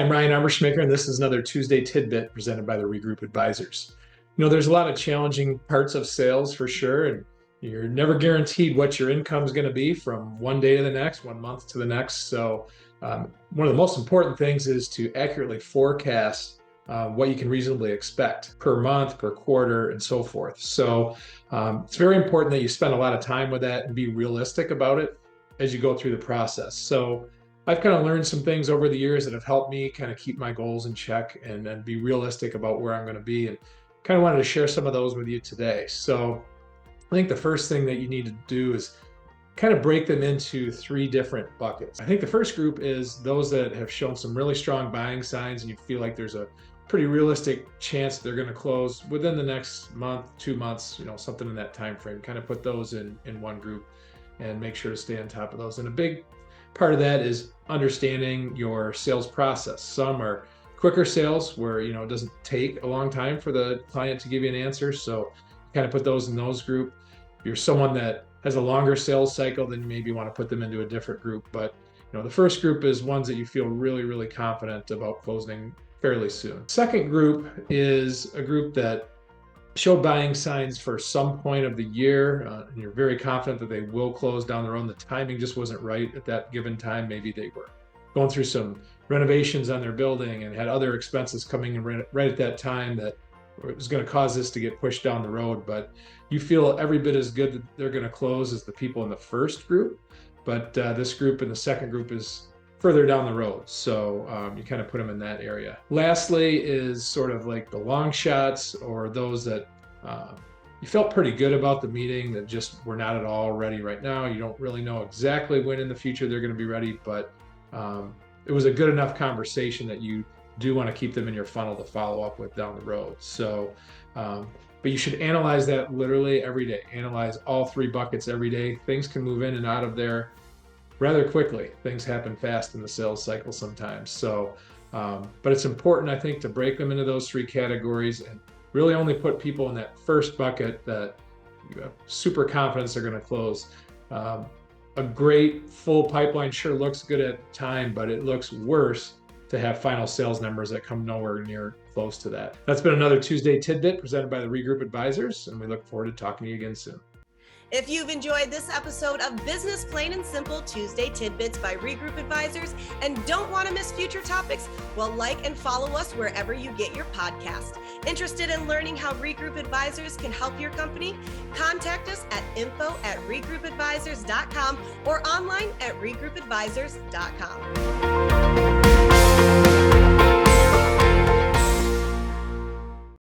I'm Ryan Armbrustmacher, and this is another Tuesday Tidbit presented by the Regroup Advisors. There's a lot of challenging parts of sales for sure, and you're never guaranteed what your income is going to be from one day to the next, 1 month to the next. So one of the most important things is to accurately forecast what you can reasonably expect per month, per quarter, and so forth. So it's very important that you spend a lot of time with that and be realistic about it as you go through the process. So I've kind of learned some things over the years that have helped me kind of keep my goals in check and be realistic about where I'm going to be, and kind of wanted to share some of those with you today. So I think the first thing that you need to do is kind of break them into 3 different buckets. I think the first group is those that have shown some really strong buying signs and you feel like there's a pretty realistic chance they're going to close within the next month, 2 months, something in that time frame. Kind of put those in one group and make sure to stay on top of those. And a big part of that is understanding your sales process. Some are quicker sales where it doesn't take a long time for the client to give you an answer, so kind of put those in those group. If you're someone that has a longer sales cycle, then you maybe want to put them into a different group. But the first group is ones that you feel really, really confident about closing fairly soon. Second group is a group that showed buying signs for some point of the year, and you're very confident that they will close down the road. The timing just wasn't right at that given time. Maybe they were going through some renovations on their building and had other expenses coming in right at that time that was going to cause this to get pushed down the road. But you feel every bit as good that they're going to close as the people in the first group. But this group and the second group is further down the road. So you kind of put them in that area. Lastly is sort of like the long shots, or those that you felt pretty good about the meeting that just were not at all ready right now. You don't really know exactly when in the future they're going to be ready, but it was a good enough conversation that you do want to keep them in your funnel to follow up with down the road. So, but you should analyze that literally every day. Analyze all 3 buckets every day. Things can move in and out of there rather quickly. Things happen fast in the sales cycle sometimes. So, but it's important, I think, to break them into those 3 categories and really only put people in that first bucket that you have super confidence they're going to close. A great full pipeline sure looks good at the time, but it looks worse to have final sales numbers that come nowhere near close to that. That's been another Tuesday Tidbit presented by the Regroup Advisors, and we look forward to talking to you again soon. If you've enjoyed this episode of Business Plain and Simple Tuesday Tidbits by Regroup Advisors and don't want to miss future topics, well, like and follow us wherever you get your podcast. Interested in learning how Regroup Advisors can help your company? Contact us at info@regroupadvisors.com or online at regroupadvisors.com.